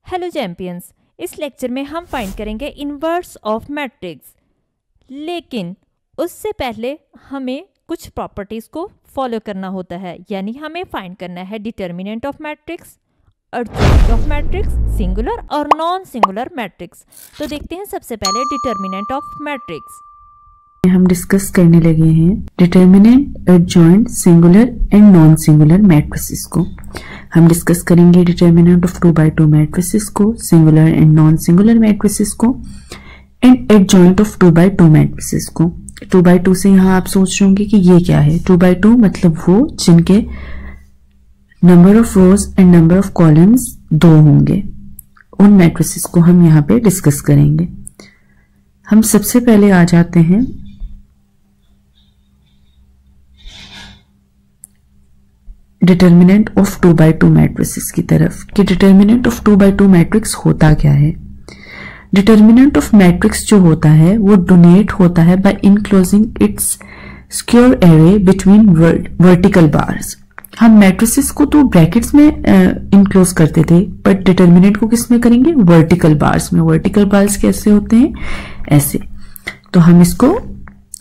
Hello champions, इस lecture में हम फाइंड करेंगे इनवर्स ऑफ मैट्रिक्स। लेकिन उससे पहले हमें कुछ प्रॉपर्टीज़ को फॉलो करना होता है, यानी हमें फाइंड करना है determinant of matrix, adjoint of matrix, singular और नॉन सिंगुलर मैट्रिक्स। तो देखते हैं सबसे पहले डिटर्मिनेंट ऑफ मैट्रिक्स। हम डिस्कस करने लगे हैं determinant, adjoint, singular and non singular matrices को। हम डिस्कस करेंगे डिटर्मिनेंट ऑफ 2x2 मैट्रिसेस को, singular and non singular matrices को, and adjoint of 2x2 matrices को। 2x2 से यहाँ आप सोच रहे होंगे कि ये क्या है। 2x2 मतलब वो जिनके number of rose and number of columns 2 होंगे, उन मैट्रिसेस को हम यहाँ पे डिस्कस करेंगे। हम सबसे पहले आ जाते हैं डिटर्मिनेंट ऑफ 2x2 मैट्रिसेस की तरफ कि डिटर्मिनेंट ऑफ 2x2 मैट्रिक्स होता क्या है। डिटर्मिनेंट ऑफ मैट्रिक्स जो होता है वो डोनेट होता है by enclosing its square array between vertical bars. हम मैट्रिसेस को तो ब्रैकेट्स में इनक्लोज करते थे, बट डिटर्मिनेंट को किस में करेंगे? वर्टिकल बार्स में। वर्टिकल बार्स कैसे होते हैं? ऐसे। तो हम इसको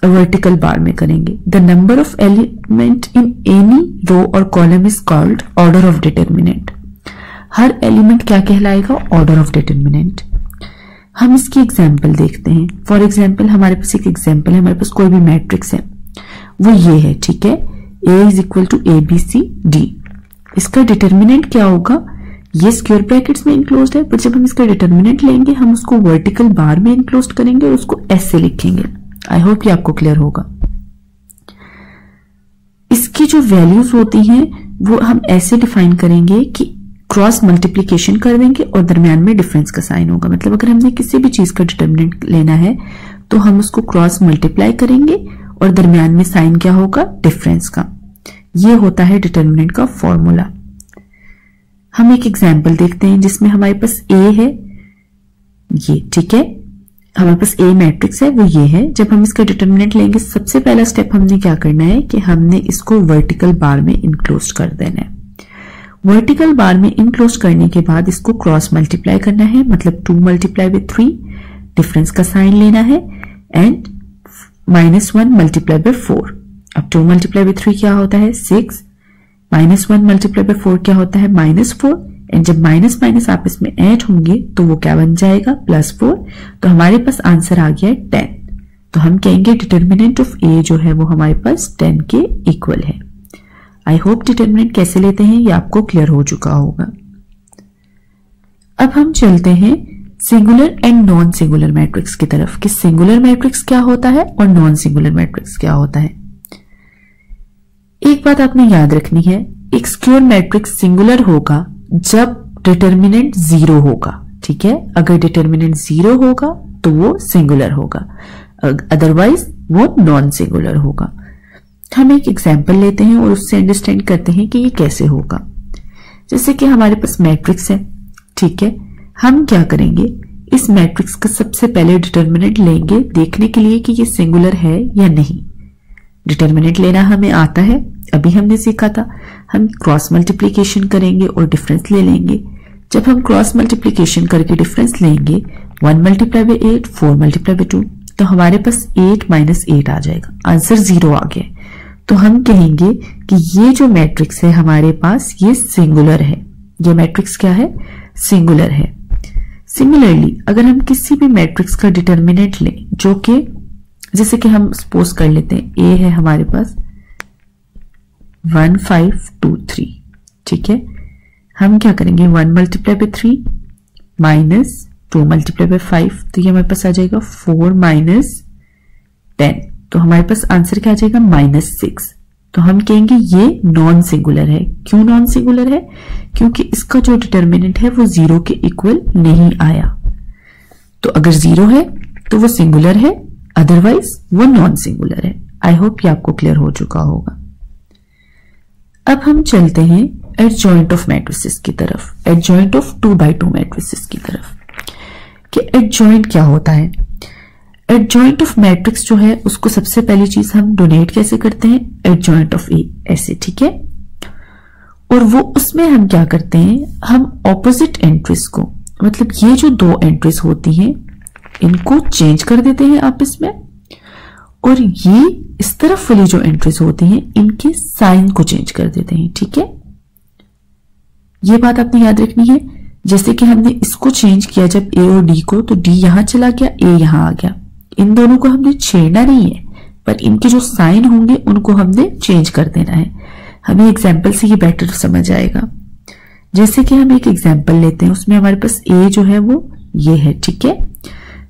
वर्टिकल बार में करेंगे। The number of element in any row और column is called order of determinant. हर एलिमेंट क्या कहलाएगा? Order of determinant. हम इसकी एग्जाम्पल देखते हैं। फॉर एग्जाम्पल हमारे पास एक एग्जाम्पल है, हमारे पास कोई भी मैट्रिक्स है, वो ये है, ठीक है। A is equal to ABCD। इसका डिटर्मिनेंट क्या होगा? ये स्क्वायर ब्रैकेट्स में इनक्लोज्ड है, पर जब हम इसका डिटर्मिनेंट लेंगे हम उसको वर्टिकल बार में इनक्लोज्ड करेंगे और उसको ऐसे लिखेंगे। आई होप ये आपको क्लियर होगा। इसकी जो वैल्यूज होती हैं वो हम ऐसे डिफाइन करेंगे कि क्रॉस मल्टीप्लीकेशन कर देंगे और दरमियान में डिफरेंस का साइन होगा। मतलब अगर हमने किसी भी चीज का डिटर्मिनेंट लेना है तो हम उसको क्रॉस मल्टीप्लाई करेंगे और दरमियान में साइन क्या होगा? डिफरेंस का। ये होता है डिटर्मिनेंट का फॉर्मूला। हम एक एग्जाम्पल देखते हैं जिसमें हमारे पास A है, ये, ठीक है। हमारे पास A मैट्रिक्स है, वो ये है। जब हम इसका डिटर्मिनेंट लेंगे, सबसे पहला स्टेप हमने क्या करना है कि हमने इसको वर्टिकल बार में इनक्लोज कर देना है। वर्टिकल बार में इनक्लोज करने के बाद इसको क्रॉस मल्टीप्लाई करना है, मतलब 2 मल्टीप्लाई विथ 3, डिफरेंस का साइन लेना है, एंड -1 मल्टीप्लाई बाय 4। अब 2 मल्टीप्लाई विथ 3 क्या होता है? 6, -1 मल्टीप्लाई बाय 4 क्या होता है? -4, एंड जब माइनस माइनस आपस में ऐड होंगे तो वो क्या बन जाएगा? +4। तो हमारे पास आंसर आ गया है 10। तो हम कहेंगे डिटर्मिनेंट ऑफ A जो है वो हमारे पास 10 के इक्वल है। आई होप डिटर्मिनेंट कैसे लेते हैं ये आपको क्लियर हो चुका होगा। अब हम चलते हैं singular and non singular matrix की तरफ कि सिंगुलर मैट्रिक्स क्या होता है और नॉन सिंगुलर मैट्रिक्स क्या होता है। एक बात आपने याद रखनी है, एक स्क्वायर मैट्रिक्स सिंगुलर होगा जब डिटर्मिनेंट 0 होगा, ठीक है। अगर डिटर्मिनेंट 0 होगा तो वो सिंगुलर होगा, अदरवाइज वो नॉन सिंगुलर होगा। हम एक एग्जांपल लेते हैं और उससे अंडरस्टैंड करते हैं कि ये कैसे होगा। जैसे कि हमारे पास मैट्रिक्स है, ठीक है। हम क्या करेंगे? इस मैट्रिक्स का सबसे पहले डिटर्मिनेंट लेंगे देखने के लिए कि ये सिंगुलर है या नहीं। डिटर्मिनेंट लेना हमें आता है, अभी हमने सीखा था। हम क्रॉस मल्टीप्लिकेशन करेंगे और डिफरेंस ले लेंगे। जब हम क्रॉस मल्टीप्लिकेशन करके डिफरेंस लेंगे, 1 मल्टीप्लाई बाय 8, 4 मल्टीप्लाई बाय 2, तो हमारे पास 8 - 8 आ जाएगा, आंसर 0 आ गया। तो हम कहेंगे कि ये जो मैट्रिक्स है हमारे पास ये सिंगुलर है। ये मैट्रिक्स क्या है? सिंगुलर है। सिमिलरली अगर हम किसी भी मैट्रिक्स का डिटर्मिनेंट लें जो कि जैसे कि हम सपोज कर लेते हैं A है हमारे पास 1 5 2 3, ठीक है। हम क्या करेंगे? 1 मल्टीप्लाई बाय 3 -2 मल्टीप्लाई बाय 5, तो ये हमारे पास आ जाएगा 4 - 10। तो हमारे पास आंसर क्या आ जाएगा? -6। तो हम कहेंगे ये नॉन सिंगुलर है। क्यों नॉन सिंगुलर है? क्योंकि इसका जो डिटर्मिनेंट है वो 0 के इक्वल नहीं आया। तो अगर 0 है तो वो सिंगुलर है, अदरवाइज वो नॉन सिंगुलर है। आई होप ये आपको क्लियर हो चुका होगा। अब हम चलते हैं एडजॉइंट ऑफ मैट्रिसेस की तरफ, एडजॉइंट ऑफ 2x2 मैट्रिसेस की तरफ कि एडजॉइंट क्या होता है। एडजॉइंट ऑफ मैट्रिक्स जो है उसको सबसे पहली चीज हम डोनेट कैसे करते हैं? एडजॉइंट ऑफ A, ऐसे, ठीक है। और वो उसमें हम क्या करते हैं? हम ऑपोजिट एंट्रीज को मतलब ये जो दो एंट्रीज होती हैं इनको चेंज कर देते हैं आपस में, और ये इस तरफ वाली जो एंट्रीज होती हैं इनके साइन को चेंज कर देते हैं। ठीक है, ये बात आपने याद रखनी है। जैसे कि हमने इसको चेंज किया जब ए और डी को, तो डी यहां चला गया, ए यहां आ गया। इन दोनों को हमने छेड़ना नहीं है, पर इनके जो साइन होंगे उनको हमने चेंज कर देना है। हमें एग्जाम्पल से ये बेटर समझ आएगा। जैसे कि हम एक एग्जाम्पल लेते हैं, उसमें हमारे पास ए जो है वो ये है। ठीक है,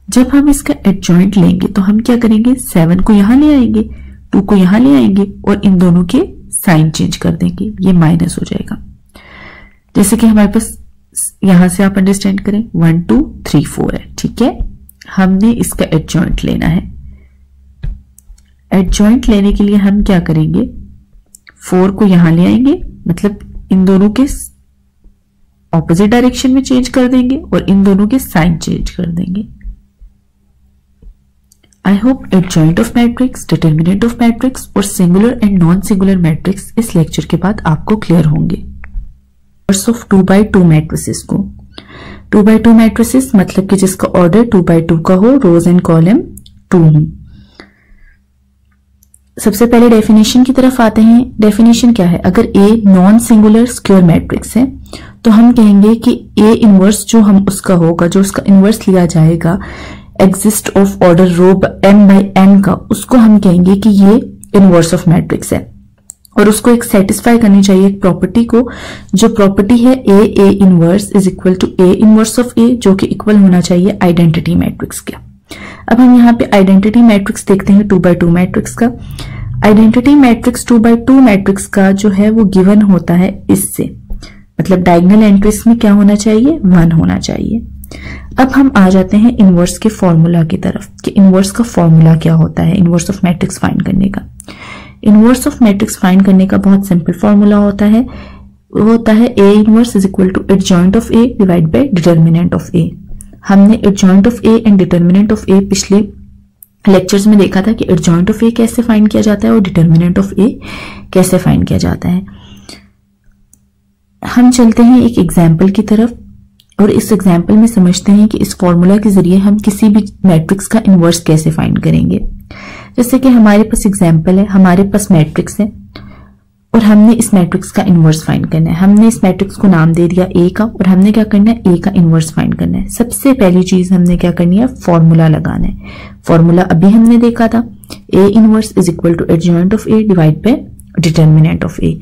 जब हम इसका एडजॉइंट लेंगे तो हम क्या करेंगे, 7 को यहां ले आएंगे, 2 को यहां ले आएंगे और इन दोनों के साइन चेंज कर देंगे, ये माइनस हो जाएगा। जैसे कि हमारे पास यहां से आप अंडरस्टैंड करें 1 2 3 4 है। ठीक है, हमने इसका एडजॉइंट लेना है। एडजॉइंट लेने के लिए हम क्या करेंगे, 4 को यहां ले आएंगे, मतलब इन दोनों के ऑपोजिट डायरेक्शन में चेंज कर देंगे और इन दोनों के साइन चेंज कर देंगे। I hope adjoint of matrix, determinant of matrix और singular and non singular matrix इस लेक्चर के बाद आपको क्लियर होंगे। ऑफ 2x2 मैट्रिसेस को, 2x2 मैट्रिसेस मतलब कि जिसका ऑर्डर 2x2 का हो, रोज एंड कॉलम 2 हो। सबसे पहले डेफिनेशन की तरफ आते हैं। डेफिनेशन क्या है, अगर A non singular square matrix है तो हम कहेंगे कि A इनवर्स जो हम उसका होगा, जो उसका इनवर्स लिया जाएगा exist of order row m/n का, उसको हम कहेंगे कि ये इनवर्स ऑफ मैट्रिक्स है। और उसको एक सेटिस्फाई करनी चाहिए एक प्रॉपर्टी को, जो प्रॉपर्टी है A inverse is equal to A inverse of A, जो कि इक्वल होना चाहिए आइडेंटिटी मैट्रिक्स के। अब हम यहाँ पे आइडेंटिटी मैट्रिक्स देखते हैं 2x2 मैट्रिक्स का। आइडेंटिटी मैट्रिक्स 2x2 मैट्रिक्स का जो है वो गिवन होता है इससे, मतलब डायगोनल एंट्रीज में क्या होना चाहिए, 1 होना चाहिए। अब हम आ जाते हैं इनवर्स के फॉर्मूला की तरफ कि इनवर्स का फॉर्मूला क्या होता है इनवर्स ऑफ मैट्रिक्स फाइंड करने का। इनवर्स ऑफ मैट्रिक्स फाइंड करने का बहुत सिंपल फॉर्मूला होता है, वो होता है A inverse is equal to adjoint of A divide by determinant of A। हमने adjoint of A and determinant of A पिछले लेक्चर्स में देखा था कि एडजॉइंट ऑफ A कैसे फाइंड किया जाता है और डिटर्मिनेंट ऑफ A कैसे फाइंड किया जाता है। हम चलते हैं एक एग्जाम्पल की तरफ और इस एग्जाम्पल में समझते हैं कि इस फॉर्मूला के जरिए हम किसी भी मैट्रिक्स का इनवर्स कैसे फाइंड करेंगे। जैसे कि हमारे पास एग्जाम्पल है, हमारे पास मैट्रिक्स है और हमने इस मैट्रिक्स का इनवर्स फाइंड करना है। हमने इस मैट्रिक्स को नाम दे दिया A का और हमने क्या करना है, A का इनवर्स फाइंड करना है। सबसे पहली चीज हमने क्या करनी है, फॉर्मूला लगाना है। फॉर्मूला अभी हमने देखा था A inverse is equal to adjoint of A divide by determinant of A।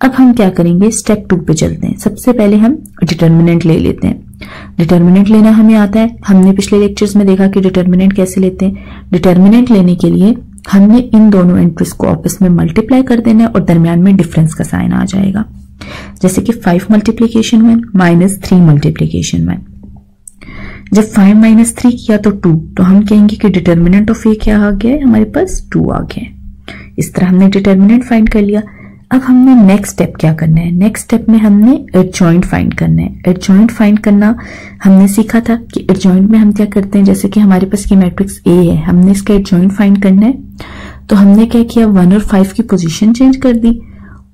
अब हम क्या करेंगे, स्टेप 2 पे चलते हैं। सबसे पहले हम डिटर्मिनेंट ले लेते हैं। डिटर्मिनेंट लेना हमें आता है, हमने पिछले लेक्चर्स में देखा कि डिटर्मिनेंट कैसे लेते हैं। डिटर्मिनेंट लेने के लिए हमने इन दोनों एंट्रीज को आपस में मल्टीप्लाई कर देना है और दरमियान में डिफरेंस का साइन आ जाएगा। जैसे कि 5 मल्टीप्लीकेशन 1 माइनस 3 मल्टीप्लीकेशन 1। जब 5 माइनस 3 किया तो 2, तो हम कहेंगे कि डिटर्मिनेंट ऑफ A क्या आ गया है, हमारे पास 2 आ गया है। इस तरह हमने डिटर्मिनेंट फाइंड कर लिया। अब हमने नेक्स्ट स्टेप क्या करना है, नेक्स्ट स्टेप में हमने एडजॉइंट फाइंड करना है। एडजॉइंट फाइंड करना हमने सीखा था कि एडजॉइंट में हम क्या करते हैं, जैसे कि हमारे पास ये मैट्रिक्स A है, हमने इसका एडजॉइंट फाइंड करना है। तो हमने क्या किया, 1 और 5 की पोजीशन चेंज कर दी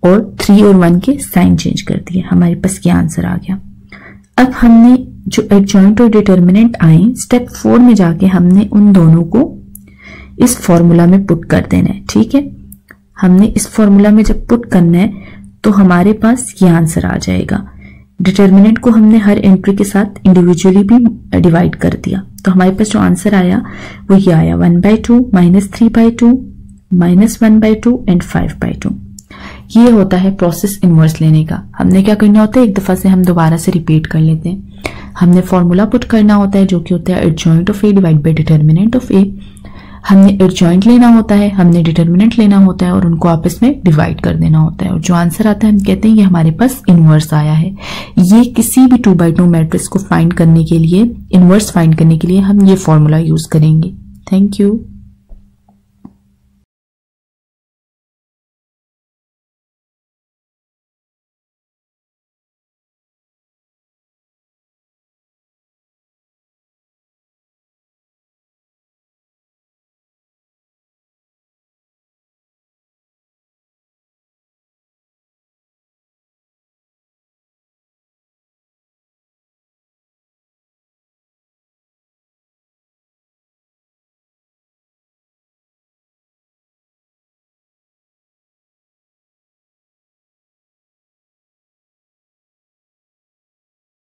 और 3 और 1 के साइन चेंज कर दिए, हमारे पास ये आंसर आ गया। अब हमने जो एडजॉइंट और डिटर्मिनेंट आए, स्टेप 4 में जाके हमने उन दोनों को इस फॉर्मूला में पुट कर देना है। ठीक है, हमने इस फॉर्मूला में जब पुट करना है तो हमारे पास ये आंसर आ जाएगा। डिटर्मिनेंट को हमने हर एंट्री के साथ इंडिविजुअली भी डिवाइड कर दिया, तो हमारे पास जो आंसर आया वो ये आया 1/2 माइनस 3/2 माइनस 1/2 एंड 5/2। ये होता है प्रोसेस इनवर्स लेने का। हमने क्या करना होता है, एक दफा से हम दोबारा से रिपीट कर लेते हैं। हमने फॉर्मूला पुट करना होता है जो कि होता है adjoint of A divide by determinant of A। हमने एडजॉइंट लेना होता है, हमने डिटर्मिनेंट लेना होता है और उनको आपस में डिवाइड कर देना होता है और जो आंसर आता है हम कहते हैं ये हमारे पास इनवर्स आया है। ये किसी भी 2x2 मैट्रिक्स को फाइंड करने के लिए, इनवर्स फाइंड करने के लिए हम ये फॉर्मूला यूज करेंगे। Thank you.